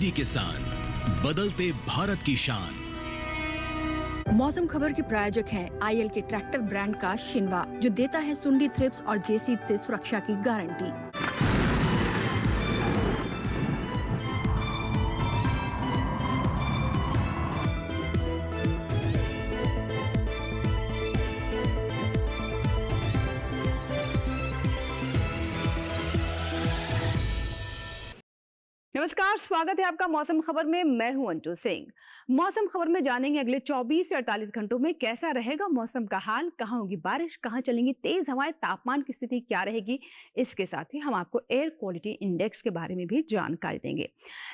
मेहनती किसान, बदलते भारत की शान। मौसम खबर के प्रायोजक हैं आईएल के ट्रैक्टर ब्रांड का शिनवा, जो देता है सुंडी थ्रिप्स और जेसीड से सुरक्षा की गारंटी। नमस्कार, स्वागत है आपका मौसम खबर में। मैं हूं अंजू सिंह। मौसम खबर में जानेंगे अगले 24 से 48 घंटों में कैसा रहेगा मौसम का हाल, कहां होगी बारिश, कहां चलेंगी तेज हवाएं, तापमान की स्थिति क्या रहेगी। इसके साथ ही हम आपको एयर क्वालिटी इंडेक्स के बारे में भी जानकारी देंगे।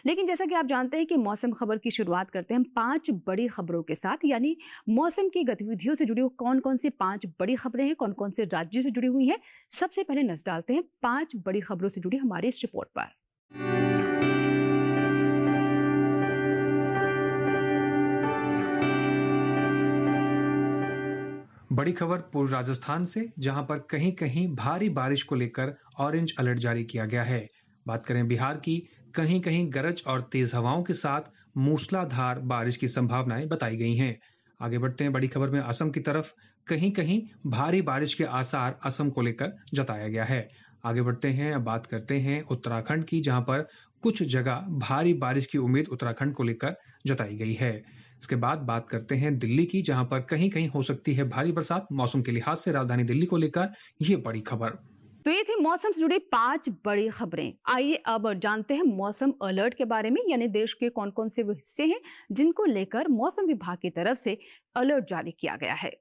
लेकिन जैसा कि आप जानते हैं कि मौसम खबर की शुरुआत करते हैं 5 बड़ी खबरों के साथ, यानी मौसम की गतिविधियों से जुड़ी कौन कौन सी 5 बड़ी खबरें हैं, कौन कौन से राज्यों से जुड़ी हुई हैं। सबसे पहले नजर डालते हैं 5 बड़ी खबरों से जुड़ी हमारी इस रिपोर्ट पर। बड़ी खबर पूर्व राजस्थान से, जहां पर कहीं कहीं भारी बारिश को लेकर ऑरेंज अलर्ट जारी किया गया है। बात करें बिहार की, कहीं कहीं गरज और तेज हवाओं के साथ मूसलाधार बारिश की संभावनाएं बताई गई हैं। आगे बढ़ते हैं बड़ी खबर में असम की तरफ, कहीं कहीं भारी बारिश के आसार असम को लेकर जताया गया है। आगे बढ़ते हैं, अब बात करते हैं उत्तराखंड की, जहां पर कुछ जगह भारी बारिश की उम्मीद उत्तराखंड को लेकर जताई गई है। इसके बाद बात करते हैं दिल्ली की, जहां पर कहीं कहीं हो सकती है भारी बरसात। मौसम के लिहाज से राजधानी दिल्ली को लेकर ये बड़ी खबर। तो ये थी मौसम से जुड़ी 5 बड़ी खबरें। आइए अब जानते हैं मौसम अलर्ट के बारे में, यानी देश के कौन कौन से वो हिस्से हैं जिनको लेकर मौसम विभाग की तरफ से अलर्ट जारी किया गया है।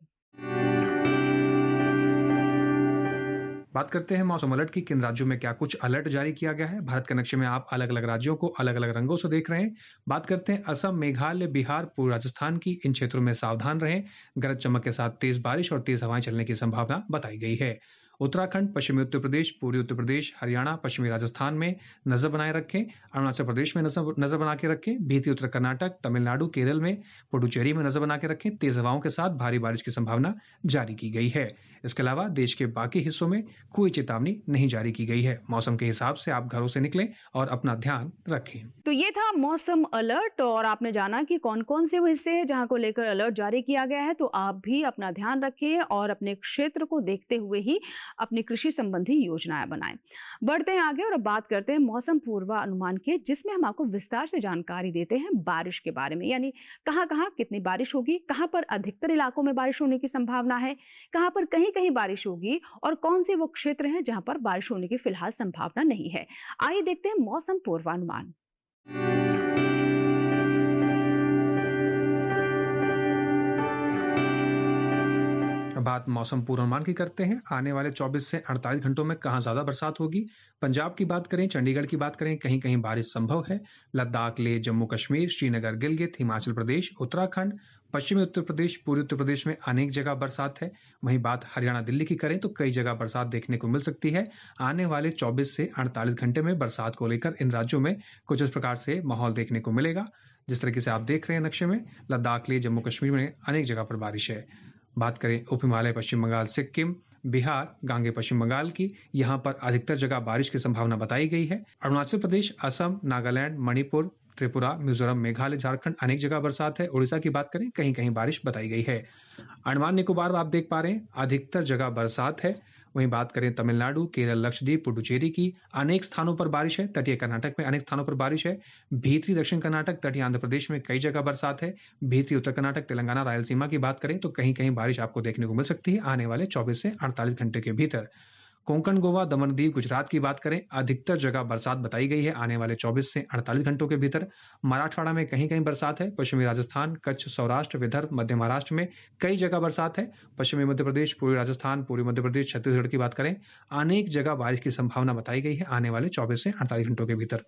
बात करते हैं मौसम अलर्ट की, किन राज्यों में क्या कुछ अलर्ट जारी किया गया है। भारत के नक्शे में आप अलग अलग राज्यों को अलग अलग रंगों से देख रहे हैं। बात करते हैं असम, मेघालय, बिहार, पूर्व राजस्थान की। इन क्षेत्रों में सावधान रहें, गरज चमक के साथ तेज बारिश और तेज हवाएं चलने की संभावना बताई गई है। उत्तराखंड, पश्चिमी उत्तर प्रदेश, पूर्वी उत्तर प्रदेश, हरियाणा, पश्चिमी राजस्थान में नजर बनाए रखें। अरुणाचल प्रदेश में नजर बना के रखें। भीतरी उत्तर कर्नाटक, तमिलनाडु, केरल में, पुडुचेरी में नजर बना के रखें। तेज हवाओं के साथ भारी बारिश की संभावना जारी की गई है। इसके अलावा देश के बाकी हिस्सों में कोई चेतावनी नहीं जारी की गई है। मौसम के हिसाब से आप घरों से निकलें और अपना ध्यान रखें। तो ये था मौसम अलर्ट, और आपने जाना कि कौन कौन से वो हिस्से हैं जहां को लेकर अलर्ट जारी किया गया है। तो आप भी अपना ध्यान रखें और अपने क्षेत्र को देखते हुए ही अपनी कृषि संबंधी योजनाएं बनाएं। बढ़ते हैं आगे और अब बात करते हैं मौसम पूर्वानुमान के, जिसमें हम आपको विस्तार से जानकारी देते हैं बारिश के बारे में, यानी कहां कहां कितनी बारिश होगी, कहां पर अधिकतर इलाकों में बारिश होने की संभावना है, कहां पर कहीं कहीं बारिश होगी और कौन से वो क्षेत्र हैं जहां पर बारिश होने की फिलहाल संभावना नहीं है। आइए देखते हैं मौसम पूर्वानुमान। बात मौसम पूर्वानुमान की करते हैं। आने वाले 24 से 48 घंटों में कहां ज्यादा बरसात होगी। पंजाब की बात करें, चंडीगढ़ की बात करें, कहीं कहीं बारिश संभव है। लद्दाख, लेह, जम्मू कश्मीर, श्रीनगर, गिलगित, हिमाचल प्रदेश, उत्तराखंड, पश्चिमी उत्तर प्रदेश, पूर्वी उत्तर प्रदेश में अनेक जगह बरसात है। वहीं बात हरियाणा, दिल्ली की करें तो कई जगह बरसात देखने को मिल सकती है। आने वाले 24 से 48 घंटे में बरसात को लेकर इन राज्यों में कुछ इस प्रकार से माहौल देखने को मिलेगा। जिस तरीके से आप देख रहे हैं नक्शे में, लद्दाख, लेह, जम्मू कश्मीर में अनेक जगह पर बारिश है। बात करें उप हिमालय, पश्चिम बंगाल, सिक्किम, बिहार, गांगे पश्चिम बंगाल की, यहां पर अधिकतर जगह बारिश की संभावना बताई गई है। अरुणाचल प्रदेश, असम, नागालैंड, मणिपुर, त्रिपुरा, मिजोरम, मेघालय, झारखंड अनेक जगह बरसात है। उड़ीसा की बात करें, कहीं कहीं बारिश बताई गई है। अंडमान निकोबार आप देख पा रहे हैं, अधिकतर जगह बरसात है। वहीं बात करें तमिलनाडु, केरल, लक्षद्वीप, पुडुचेरी की, अनेक स्थानों पर बारिश है। तटीय कर्नाटक में अनेक स्थानों पर बारिश है। भीतरी दक्षिण कर्नाटक, तटीय आंध्र प्रदेश में कई जगह बरसात है। भीतरी उत्तर कर्नाटक, तेलंगाना, रायलसीमा की बात करें तो कहीं कहीं बारिश आपको देखने को मिल सकती है आने वाले 24 से 48 घंटे के भीतर। कोंकण, गोवा, दमन दीव, गुजरात की बात करें, अधिकतर जगह बरसात बताई गई है आने वाले 24 से 48 घंटों के भीतर। मराठवाड़ा में कहीं कहीं बरसात है। पश्चिमी राजस्थान, कच्छ, सौराष्ट्र, विदर्भ, मध्य महाराष्ट्र में कई जगह बरसात है। पश्चिमी मध्य प्रदेश, पूर्वी राजस्थान, पूर्वी मध्य प्रदेश, छत्तीसगढ़ की बात करें, अनेक जगह बारिश की संभावना बताई गई है आने वाले 24 से 48 घंटों के भीतर।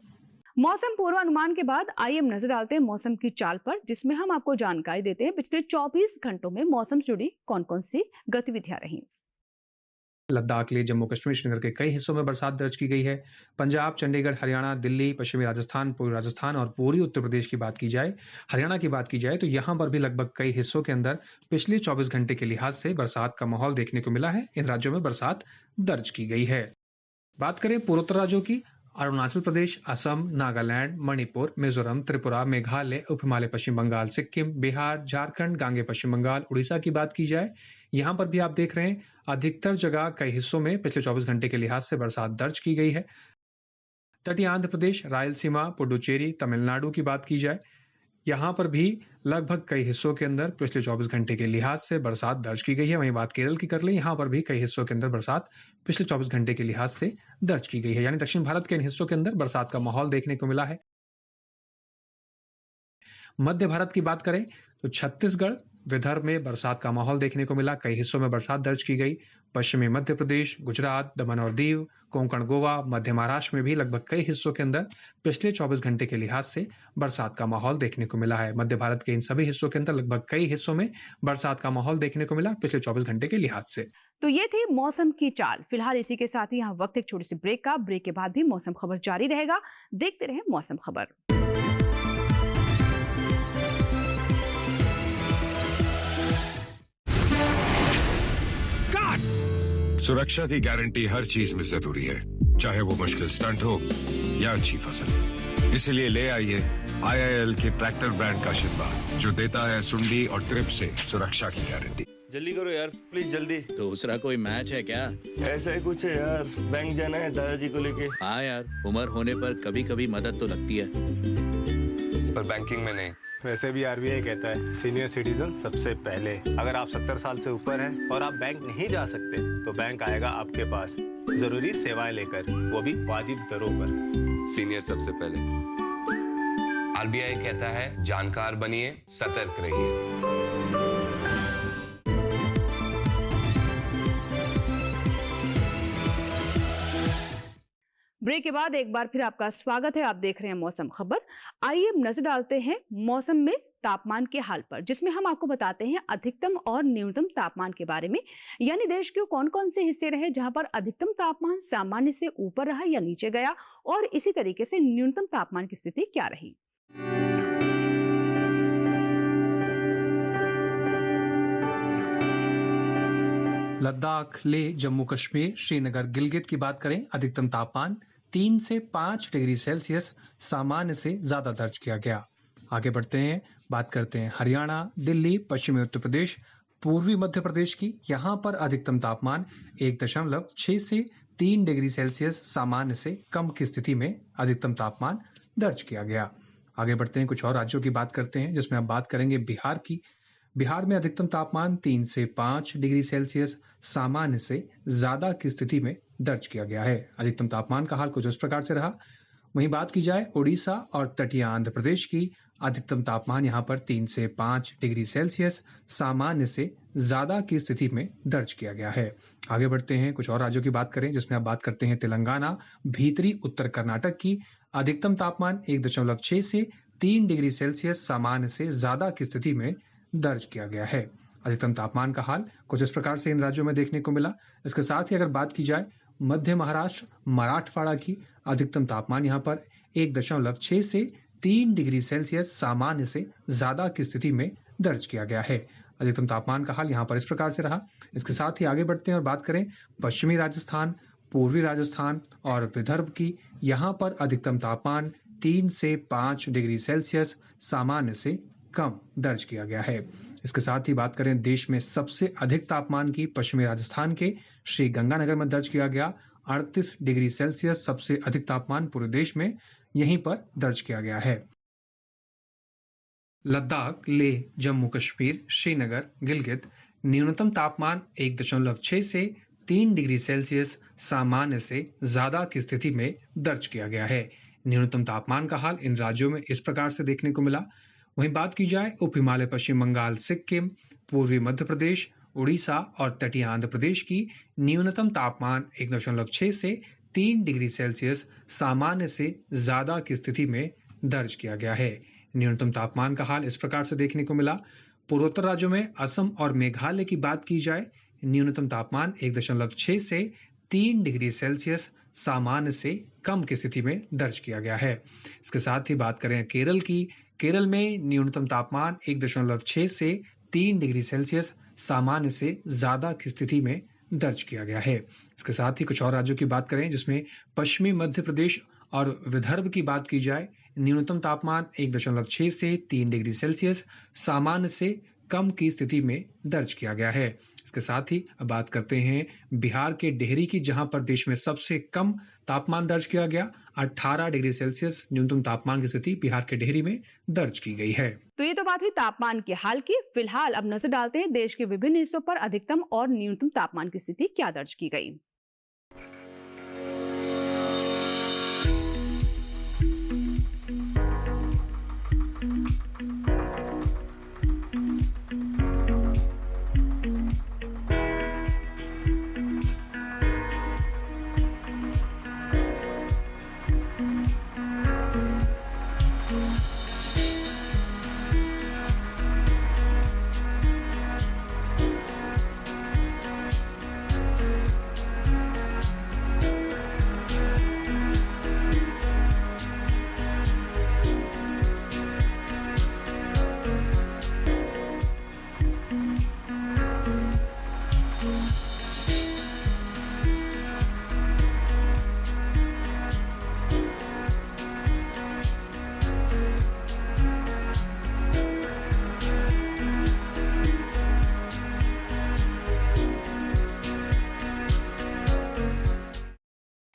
मौसम पूर्वानुमान के बाद आइए हम नजर डालते हैं मौसम की चाल पर, जिसमें हम आपको जानकारी देते हैं पिछले 24 घंटों में मौसम से जुड़ी कौन कौन सी गतिविधियां रही। लद्दाख, लेह, जम्मू कश्मीर, श्रीनगर के कई हिस्सों में बरसात दर्ज की गई है। पंजाब, चंडीगढ़, हरियाणा, दिल्ली, पश्चिमी राजस्थान, पूर्वी राजस्थान और पूर्वी उत्तर प्रदेश की बात की जाए, हरियाणा की बात की जाए तो यहाँ पर भी लगभग कई हिस्सों के अंदर पिछले 24 घंटे के लिहाज से बरसात का माहौल देखने को मिला है। इन राज्यों में बरसात दर्ज की गई है। बात करें पूर्वोत्तर राज्यों की, अरुणाचल प्रदेश, असम, नागालैंड, मणिपुर, मिजोरम, त्रिपुरा, मेघालय, उप हिमालय पश्चिम बंगाल, सिक्किम, बिहार, झारखंड, गांगे पश्चिम बंगाल, उड़ीसा की बात की जाए, यहाँ पर भी आप देख रहे हैं अधिकतर जगह कई हिस्सों में पिछले 24 घंटे के लिहाज से बरसात दर्ज की गई है। तटीय आंध्र प्रदेश, रायलसीमा, पुडुचेरी, तमिलनाडु की बात की जाए, यहाँ पर भी लगभग कई हिस्सों के अंदर पिछले 24 घंटे के लिहाज से बरसात दर्ज की गई है। वहीं बात केरल की कर लें, यहाँ पर भी कई हिस्सों के अंदर बरसात पिछले 24 घंटे के लिहाज से दर्ज की गई है। यानी दक्षिण भारत के इन हिस्सों के अंदर बरसात का माहौल देखने को मिला है। मध्य भारत की बात करें तो छत्तीसगढ़, विदर्भ में बरसात का माहौल देखने को मिला, कई हिस्सों में बरसात दर्ज की गई। पश्चिमी मध्य प्रदेश, गुजरात, दमन और दीव, कोंकण, गोवा, मध्य महाराष्ट्र में भी लगभग कई हिस्सों के अंदर पिछले 24 घंटे के लिहाज से बरसात का माहौल देखने को मिला है। मध्य भारत के इन सभी हिस्सों के अंदर लगभग कई हिस्सों में बरसात का माहौल देखने को मिला पिछले 24 घंटे के लिहाज से। तो ये थी मौसम की चाल। फिलहाल इसी के साथ ही यहाँ वक्त एक छोटी सी ब्रेक का। ब्रेक के बाद भी मौसम खबर जारी रहेगा। देखते रहें मौसम खबर। सुरक्षा की गारंटी हर चीज में जरूरी है, चाहे वो मुश्किल स्टंट हो या अच्छी फसल। इसलिए ले आइए IIL के ट्रैक्टर ब्रांड का शिनवा, जो देता है सुंडी और ट्रिप से सुरक्षा की गारंटी। जल्दी करो यार, प्लीज जल्दी। दूसरा कोई मैच है क्या? ऐसा ही कुछ है यार, बैंक जाना है दादाजी को लेके। हाँ यार, उम्र होने पर कभी कभी मदद तो लगती है, पर बैंकिंग में नहीं। वैसे भी RBI कहता है सीनियर सिटीजन सबसे पहले। अगर आप 70 साल से ऊपर हैं और आप बैंक नहीं जा सकते तो बैंक आएगा आपके पास जरूरी सेवाएं लेकर, वो भी वाजिब दरों पर। सीनियर सबसे पहले। RBI कहता है जानकार बनिए, सतर्क रहिए। ब्रेक के बाद एक बार फिर आपका स्वागत है। आप देख रहे हैं मौसम खबर। आइए अब नजर डालते हैं मौसम में तापमान के हाल पर, जिसमें हम आपको बताते हैं अधिकतम और न्यूनतम तापमान के बारे में। यानी देश के कौन कौन से हिस्से रहे जहां पर अधिकतम तापमान सामान्य से ऊपर रहा या नीचे गया, और इसी तरीके से न्यूनतम तापमान की स्थिति क्या रही। लद्दाख, लेह, जम्मू कश्मीर, श्रीनगर, गिलगित की बात करें, अधिकतम तापमान 3 से 5 डिग्री सेल्सियस सामान्य से ज्यादा दर्ज किया गया। आगे बढ़ते हैं, बात करते हैं हरियाणा, दिल्ली, पश्चिमी उत्तर प्रदेश, पूर्वी मध्य प्रदेश की। यहाँ पर अधिकतम तापमान 1.6 से 3 डिग्री सेल्सियस सामान्य से कम की स्थिति में अधिकतम तापमान दर्ज किया गया। आगे बढ़ते हैं, कुछ और राज्यों की बात करते हैं, जिसमें हम बात करेंगे बिहार की। बिहार में अधिकतम तापमान 3 से 5 डिग्री सेल्सियस सामान्य से ज्यादा की स्थिति में दर्ज किया गया है। अधिकतम तापमान का हाल कुछ इस प्रकार से रहा। वहीं बात की जाए उड़ीसा और तटीय आंध्र प्रदेश की, अधिकतम तापमान यहाँ पर 3 से 5 डिग्री सेल्सियस सामान्य से ज्यादा की स्थिति में दर्ज किया गया है। आगे बढ़ते हैं, कुछ और राज्यों की बात करें, जिसमें आप बात करते हैं तेलंगाना, भीतरी उत्तर कर्नाटक की। अधिकतम तापमान 1.6 से 3 डिग्री सेल्सियस सामान्य से ज्यादा की स्थिति में दर्ज किया गया है। अधिकतम तापमान का हाल कुछ इस प्रकार से इन राज्यों में देखने को मिला। इसके साथ ही अगर बात की जाए मध्य महाराष्ट्र, मराठवाड़ा की, अधिकतम तापमान यहाँ पर 1.6 से 3 डिग्री सेल्सियस सामान्य से ज्यादा की स्थिति में दर्ज किया गया है। अधिकतम तापमान का हाल यहाँ पर इस प्रकार से रहा। इसके साथ ही आगे बढ़ते हैं और बात करें पश्चिमी राजस्थान, पूर्वी राजस्थान और विदर्भ की। यहाँ पर अधिकतम तापमान 3 से 5 डिग्री सेल्सियस सामान्य से कम दर्ज किया गया है। इसके साथ ही बात करें देश में सबसे अधिक तापमान की, पश्चिमी राजस्थान के श्री गंगानगर में दर्ज किया गया 38 डिग्री सेल्सियस। सबसे अधिक तापमान पूरे देश में यहीं पर दर्ज किया गया है। लद्दाख, लेह, जम्मू कश्मीर, श्रीनगर, गिलगित, न्यूनतम तापमान 1.6 से 3 डिग्री सेल्सियस सामान्य से ज्यादा की स्थिति में दर्ज किया गया है। न्यूनतम तापमान का हाल इन राज्यों में इस प्रकार से देखने को मिला। वहीं बात की जाए उप हिमालय पश्चिम बंगाल, सिक्किम, पूर्वी मध्य प्रदेश, उड़ीसा और तटीय आंध्र प्रदेश की, न्यूनतम तापमान 1.6 से 3 डिग्री सेल्सियस सामान्य से ज्यादा की स्थिति में दर्ज किया गया है। न्यूनतम तापमान का हाल इस प्रकार से देखने को मिला। पूर्वोत्तर राज्यों में असम और मेघालय की बात की जाए, न्यूनतम तापमान 1.6 से 3 डिग्री सेल्सियस सामान्य से कम की स्थिति में दर्ज किया गया है। इसके साथ ही बात करें केरल की, केरल में न्यूनतम तापमान 1.6 से 3 डिग्री सेल्सियस सामान्य से ज्यादा की स्थिति में दर्ज किया गया है। इसके साथ ही कुछ और राज्यों की बात करें, जिसमें पश्चिमी मध्य प्रदेश और विदर्भ की बात की जाए, न्यूनतम तापमान 1.6 से 3 डिग्री सेल्सियस सामान्य से कम की स्थिति में दर्ज किया गया है। इसके साथ ही अब बात करते हैं बिहार के डेहरी की, जहां पर देश में सबसे कम तापमान दर्ज किया गया। 18 डिग्री सेल्सियस न्यूनतम तापमान की स्थिति बिहार के डेहरी में दर्ज की गई है। तो ये तो बात हुई तापमान के हाल की। फिलहाल अब नजर डालते हैं देश के विभिन्न हिस्सों पर अधिकतम और न्यूनतम तापमान की स्थिति क्या दर्ज की गई।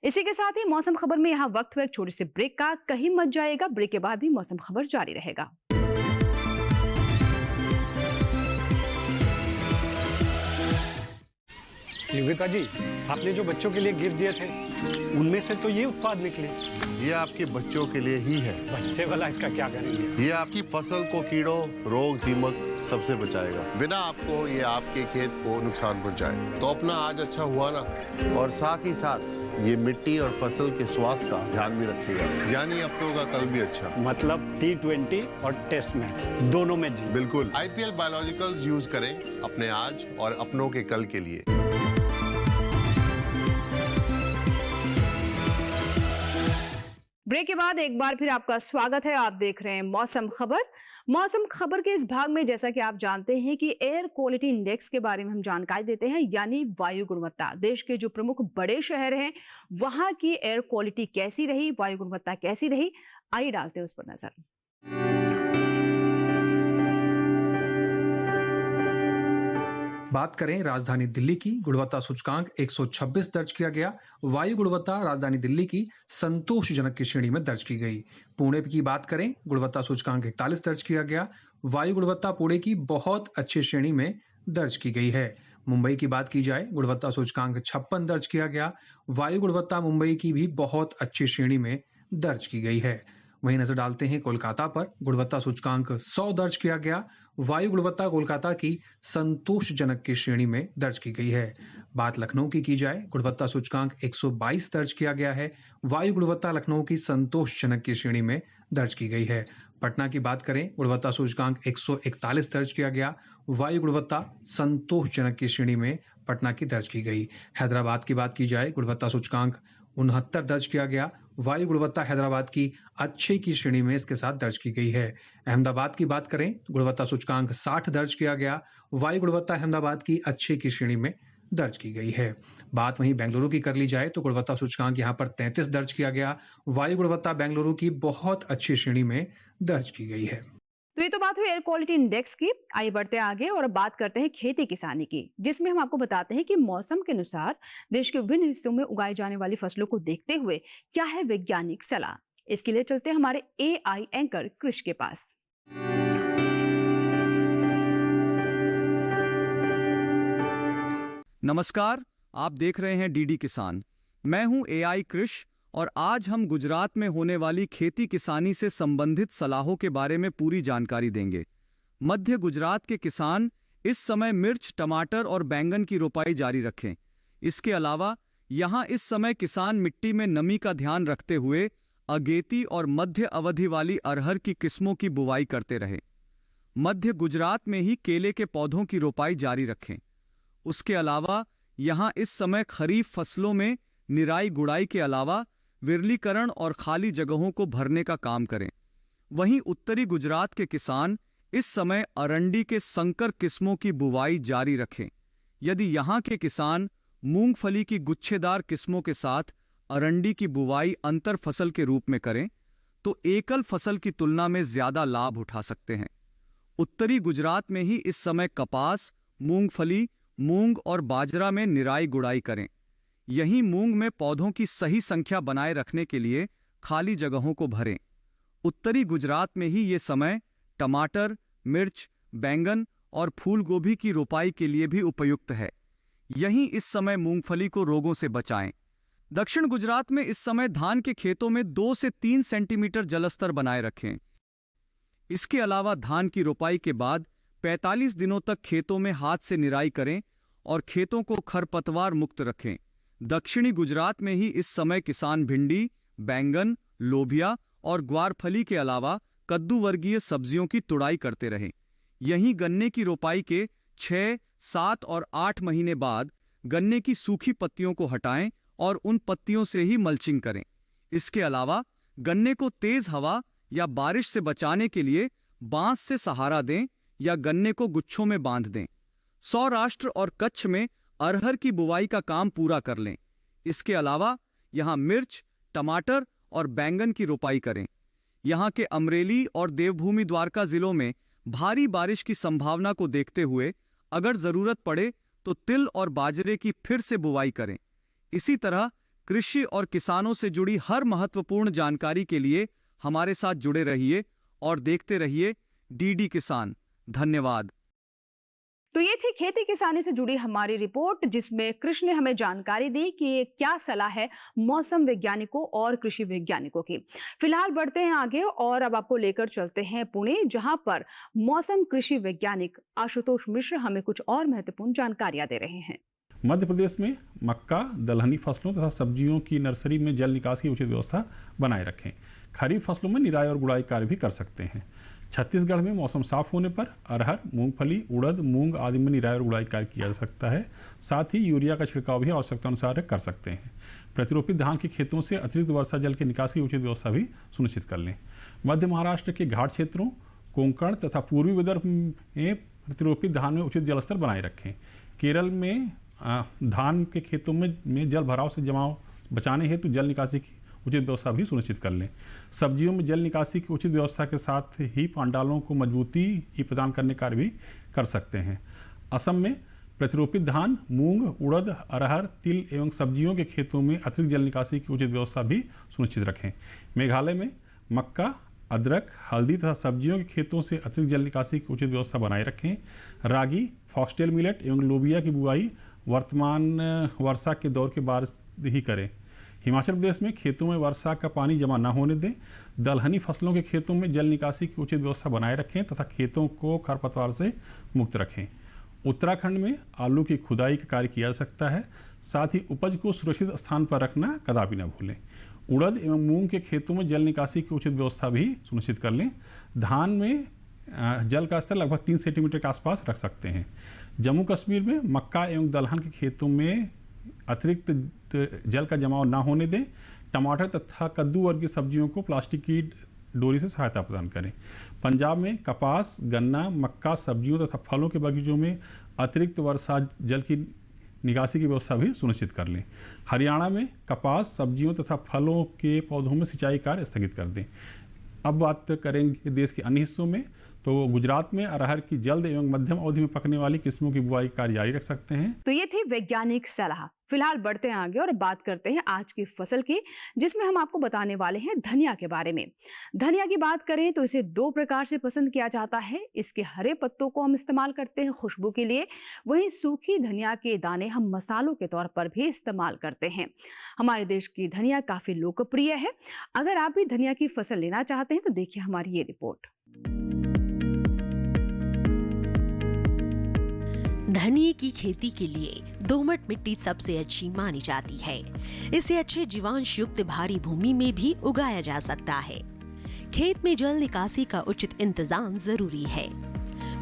इसी के साथ ही मौसम खबर में यहाँ वक्त हुआ एक छोटे से ब्रेक का। कहीं मत जाइएगा, ब्रेक के बाद भी मौसम खबर जारी रहेगा। योगिता जी, आपने जो बच्चों के लिए गिफ्ट दिए थे उनमें से तो ये उत्पाद निकले। ये आपके बच्चों के लिए ही है। बच्चे वाला इसका क्या करेंगे? ये आपकी फसल को कीड़ों, रोग, दीमक सबसे बचाएगा, बिना आपको ये आपके खेत को नुकसान पहुंचाए। तो अपना आज अच्छा हुआ ना, और साथ ही साथ ये मिट्टी और फसल के स्वास्थ्य का ध्यान भी रखेगा, यानी अपनों का कल भी अच्छा। मतलब T20 और टेस्ट मैच दोनों में जी। बिल्कुल। IPL बायोलॉजिकल्स यूज करें अपने आज और अपनों के कल के लिए। ब्रेक के बाद एक बार फिर आपका स्वागत है। आप देख रहे हैं मौसम खबर। मौसम खबर के इस भाग में जैसा कि आप जानते हैं कि एयर क्वालिटी इंडेक्स के बारे में हम जानकारी देते हैं, यानी वायु गुणवत्ता। देश के जो प्रमुख बड़े शहर हैं वहां की एयर क्वालिटी कैसी रही, वायु गुणवत्ता कैसी रही, आइए डालते हैं उस पर नजर। बात करें राजधानी दिल्ली की, गुणवत्ता सूचकांक 126 दर्ज किया गया। वायु गुणवत्ता राजधानी दिल्ली की संतोषजनक की श्रेणी में दर्ज की गई। पुणे की बात करें, गुणवत्ता सूचकांक 41 दर्ज किया गया। वायु गुणवत्ता पुणे की बहुत अच्छी श्रेणी में दर्ज की गई है। मुंबई की बात की जाए, गुणवत्ता सूचकांक 56 दर्ज किया गया। वायु गुणवत्ता मुंबई की भी बहुत अच्छी श्रेणी में दर्ज की गई है। वहीं नजर डालते हैं कोलकाता पर, गुणवत्ता सूचकांक 100 दर्ज किया गया। वायु गुणवत्ता कोलकाता की संतोषजनक की श्रेणी में दर्ज की गई है। बात लखनऊ की जाए, गुणवत्ता सूचकांक 122 दर्ज किया गया है। वायु गुणवत्ता लखनऊ की संतोषजनक की श्रेणी में दर्ज की गई है। पटना की बात करें, गुणवत्ता सूचकांक 141 दर्ज किया गया। वायु गुणवत्ता संतोषजनक की श्रेणी में पटना की दर्ज की गई। हैदराबाद की बात की जाए, गुणवत्ता सूचकांक 69 दर्ज किया गया। वायु गुणवत्ता हैदराबाद की अच्छे की श्रेणी में इसके साथ दर्ज की गई है। अहमदाबाद की बात करें, गुणवत्ता सूचकांक 60 दर्ज किया गया। वायु गुणवत्ता अहमदाबाद की अच्छे की श्रेणी में दर्ज की गई है। बात वहीं बेंगलुरु की कर ली जाए तो गुणवत्ता सूचकांक यहाँ पर 33 दर्ज किया गया। वायु गुणवत्ता बेंगलुरु की बहुत अच्छी श्रेणी में दर्ज की गई है। तो ये तो बात हुई एयर क्वालिटी इंडेक्स की। आइए बढ़ते आगे और अब बात करते हैं खेती किसानी की, जिसमें हम आपको बताते हैं कि मौसम के अनुसार देश के विभिन्न हिस्सों में उगाई जाने वाली फसलों को देखते हुए क्या है वैज्ञानिक सलाह। इसके लिए चलते हैं हमारे AI एंकर कृष के पास। नमस्कार, आप देख रहे हैं DD किसान। मैं हूं AI कृष और आज हम गुजरात में होने वाली खेती किसानी से संबंधित सलाहों के बारे में पूरी जानकारी देंगे। मध्य गुजरात के किसान इस समय मिर्च, टमाटर और बैंगन की रोपाई जारी रखें। इसके अलावा यहाँ इस समय किसान मिट्टी में नमी का ध्यान रखते हुए अगेती और मध्य अवधि वाली अरहर की किस्मों की बुवाई करते रहें। मध्य गुजरात में ही केले के पौधों की रोपाई जारी रखें। उसके अलावा यहाँ इस समय खरीफ फसलों में निराई गुड़ाई के अलावा विरलीकरण और खाली जगहों को भरने का काम करें। वहीं उत्तरी गुजरात के किसान इस समय अरंडी के संकर किस्मों की बुवाई जारी रखें। यदि यहाँ के किसान मूंगफली की गुच्छेदार किस्मों के साथ अरंडी की बुवाई अंतर फसल के रूप में करें तो एकल फसल की तुलना में ज्यादा लाभ उठा सकते हैं। उत्तरी गुजरात में ही इस समय कपास, मूंगफली, मूंग और बाजरा में निराई गुड़ाई करें। यहीं मूंग में पौधों की सही संख्या बनाए रखने के लिए खाली जगहों को भरें। उत्तरी गुजरात में ही ये समय टमाटर, मिर्च, बैंगन और फूल गोभी की रोपाई के लिए भी उपयुक्त है। यहीं इस समय मूंगफली को रोगों से बचाएं। दक्षिण गुजरात में इस समय धान के खेतों में 2 से 3 सेंटीमीटर जलस्तर बनाए रखें। इसके अलावा धान की रोपाई के बाद 45 दिनों तक खेतों में हाथ से निराई करें और खेतों को खरपतवार मुक्त रखें। दक्षिणी गुजरात में ही इस समय किसान भिंडी, बैंगन, लोबिया और ग्वारफली के अलावा कद्दू वर्गीय सब्जियों की तुड़ाई करते रहें। यहीं गन्ने की रोपाई के 6, 7 और 8 महीने बाद गन्ने की सूखी पत्तियों को हटाएं और उन पत्तियों से ही मल्चिंग करें। इसके अलावा गन्ने को तेज हवा या बारिश से बचाने के लिए बांस से सहारा दें या गन्ने को गुच्छों में बांध दें। सौराष्ट्र और कच्छ में अरहर की बुवाई का काम पूरा कर लें। इसके अलावा यहाँ मिर्च, टमाटर और बैंगन की रोपाई करें। यहाँ के अमरेली और देवभूमि द्वारका जिलों में भारी बारिश की संभावना को देखते हुए अगर जरूरत पड़े तो तिल और बाजरे की फिर से बुवाई करें। इसी तरह कृषि और किसानों से जुड़ी हर महत्वपूर्ण जानकारी के लिए हमारे साथ जुड़े रहिए और देखते रहिए डीडी किसान। धन्यवाद। तो ये थी खेती किसानी से जुड़ी हमारी रिपोर्ट, जिसमें कृष्ण ने हमें जानकारी दी कि क्या सलाह है मौसम वैज्ञानिकों और कृषि वैज्ञानिकों की। फिलहाल बढ़ते हैं आगे और अब आपको लेकर चलते हैं पुणे, जहां पर मौसम कृषि वैज्ञानिक आशुतोष मिश्र हमें कुछ और महत्वपूर्ण जानकारियां दे रहे हैं। मध्य प्रदेश में मक्का, दलहनी फसलों तथा सब्जियों की नर्सरी में जल निकासी की उचित व्यवस्था बनाए रखें। खरीफ फसलों में निराई और गुड़ाई कार्य भी कर सकते हैं। छत्तीसगढ़ में मौसम साफ होने पर अरहर, मूंगफली, उड़द, मूंग आदि में निराई और गुड़ाई कार्य किया जा सकता है। साथ ही यूरिया का छिड़काव भी आवश्यकता अनुसार कर सकते हैं। प्रतिरोपित धान के खेतों से अतिरिक्त वर्षा जल की निकासी उचित व्यवस्था भी सुनिश्चित कर लें। मध्य महाराष्ट्र के घाट क्षेत्रों, कोंकण तथा पूर्वी विदर्भ में प्रतिरोपित धान में उचित जलस्तर बनाए रखें। केरल में धान के खेतों में जल भराव से जमाव बचाने हेतु जल निकासी की उचित व्यवस्था भी सुनिश्चित कर लें। सब्जियों में जल निकासी की उचित व्यवस्था के साथ ही पांडालों को मजबूती ही प्रदान करने कार्य भी कर सकते हैं। असम में प्रतिरोपित धान, मूंग, उड़द, अरहर, तिल एवं सब्जियों के खेतों में अतिरिक्त जल निकासी की उचित व्यवस्था भी सुनिश्चित रखें। मेघालय में मक्का, अदरक, हल्दी तथा सब्जियों के खेतों से अतिरिक्त जल निकासी की उचित व्यवस्था बनाए रखें। रागी, फॉक्सटेल मिलेट एवं लोबिया की बुआई वर्तमान वर्षा के दौर के बाद ही करें। हिमाचल प्रदेश में खेतों में वर्षा का पानी जमा न होने दें। दलहनी फसलों के खेतों में जल निकासी की उचित व्यवस्था बनाए रखें तथा खेतों को खरपतवार से मुक्त रखें। उत्तराखंड में आलू की खुदाई का कार्य किया जा सकता है। साथ ही उपज को सुरक्षित स्थान पर रखना कदापि न भूलें। उड़द एवं मूंग के खेतों में जल निकासी की उचित व्यवस्था भी सुनिश्चित कर लें। धान में जल का स्तर लगभग 3 सेंटीमीटर के आसपास रख सकते हैं। जम्मू कश्मीर में मक्का एवं दलहन के खेतों में अतिरिक्त जल का जमाव न होने दें। टमाटर तथा कद्दू वर्गीय सब्जियों को प्लास्टिक की डोरी से सहायता प्रदान करें। पंजाब में कपास, गन्ना, मक्का, सब्जियों तथा फलों के बगीचों में अतिरिक्त वर्षा जल की निकासी की व्यवस्था भी सुनिश्चित कर लें। हरियाणा में कपास, सब्जियों तथा फलों के पौधों में सिंचाई कार्य स्थगित कर दें। अब बात करेंगे देश के अन्य हिस्सों में, तो गुजरात में अरहर की जल्द एवं मध्यम अवधि में पकने वाली किस्मों की बुआई कार्य जारी रख सकते हैं। तो ये थी वैज्ञानिक सलाह। फिलहाल बढ़ते हैं आगे और बात करते हैं आज की फसल की, जिसमें हम आपको बताने वाले हैं धनिया के बारे में। धनिया की बात करें तो इसे 2 प्रकार से पसंद किया जाता है। इसके हरे पत्तों को हम इस्तेमाल करते हैं खुशबू के लिए, वहीं सूखी धनिया के दाने हम मसालों के तौर पर भी इस्तेमाल करते हैं। हमारे देश की धनिया काफी लोकप्रिय है। अगर आप भी धनिया की फसल लेना चाहते हैं तो देखिए हमारी ये रिपोर्ट। धनिये की खेती के लिए दोमट मिट्टी सबसे अच्छी मानी जाती है। इसे अच्छे जीवांश युक्त भारी भूमि में भी उगाया जा सकता है। खेत में जल निकासी का उचित इंतजाम जरूरी है।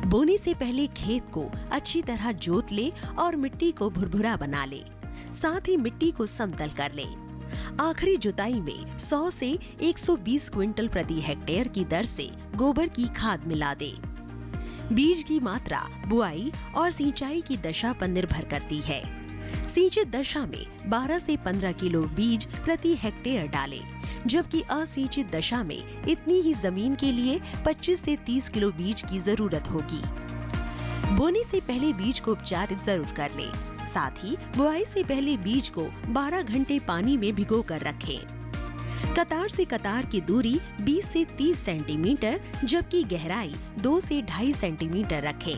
बोने से पहले खेत को अच्छी तरह जोत ले और मिट्टी को भुरभुरा बना ले। साथ ही मिट्टी को समतल कर ले। आखिरी जुताई में 100 से 120 क्विंटल प्रति हेक्टेयर की दर से गोबर की खाद मिला दे। बीज की मात्रा बुआई और सिंचाई की दशा पर निर्भर करती है। सिंचित दशा में 12 से 15 किलो बीज प्रति हेक्टेयर डालें, जबकि असिंचित दशा में इतनी ही जमीन के लिए 25 से 30 किलो बीज की जरूरत होगी। बोने से पहले बीज को उपचारित जरूर कर लें। साथ ही बुआई से पहले बीज को 12 घंटे पानी में भिगो कर रखें। कतार से कतार की दूरी 20 से 30 सेंटीमीटर जबकि गहराई 2 से 2.5 सेंटीमीटर रखें।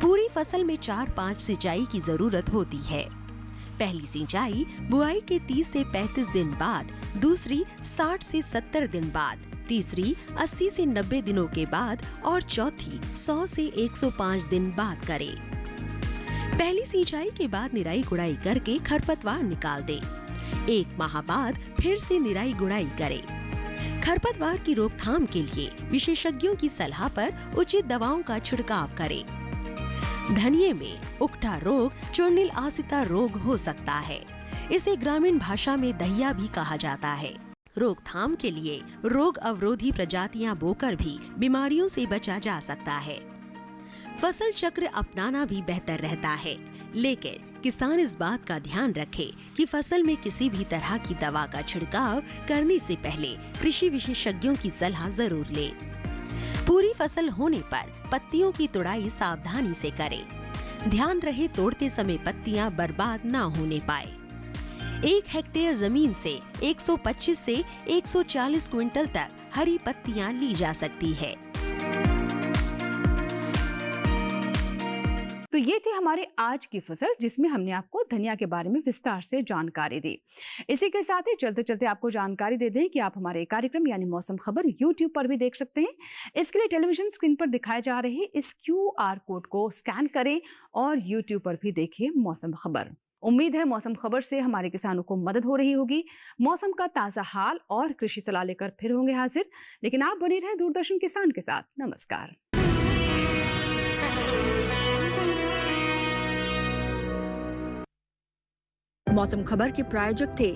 पूरी फसल में 4-5 सिंचाई की जरूरत होती है। पहली सिंचाई बुआई के 30 से 35 दिन बाद, दूसरी 60 से 70 दिन बाद, तीसरी 80 से 90 दिनों के बाद और चौथी 100 से 105 दिन बाद करें। पहली सिंचाई के बाद निराई गुड़ाई करके खरपतवार निकाल दें। 1 माह बाद फिर से निराई गुड़ाई करें। खरपतवार की रोकथाम के लिए विशेषज्ञों की सलाह पर उचित दवाओं का छिड़काव करें। धनिये में उकठा रोग चूर्णिल आसिता रोग हो सकता है। इसे ग्रामीण भाषा में दहिया भी कहा जाता है। रोकथाम के लिए रोग अवरोधी प्रजातियां बोकर भी बीमारियों से बचा जा सकता है। फसल चक्र अपनाना भी बेहतर रहता है, लेकिन किसान इस बात का ध्यान रखे कि फसल में किसी भी तरह की दवा का छिड़काव करने से पहले कृषि विशेषज्ञों की सलाह जरूर ले। पूरी फसल होने पर पत्तियों की तुड़ाई सावधानी से करें। ध्यान रहे तोड़ते समय पत्तियां बर्बाद ना होने पाए। 1 हेक्टेयर जमीन से 125 से 140 क्विंटल तक हरी पत्तियां ली जा सकती है। तो ये थी हमारे आज की फसल, जिसमें हमने आपको धनिया के बारे में विस्तार से जानकारी दी। इसी के साथ ही चलते चलते आपको जानकारी दे दें कि आप हमारे कार्यक्रम यानी मौसम खबर YouTube पर भी देख सकते हैं। इसके लिए टेलीविजन स्क्रीन पर दिखाए जा रहे इस QR कोड को स्कैन करें और YouTube पर भी देखिए मौसम खबर। उम्मीद है मौसम खबर से हमारे किसानों को मदद हो रही होगी। मौसम का ताज़ा हाल और कृषि सलाह लेकर फिर होंगे हाजिर, लेकिन आप बने रहें दूरदर्शन किसान के साथ। नमस्कार। मौसम खबर के प्रायोजक थे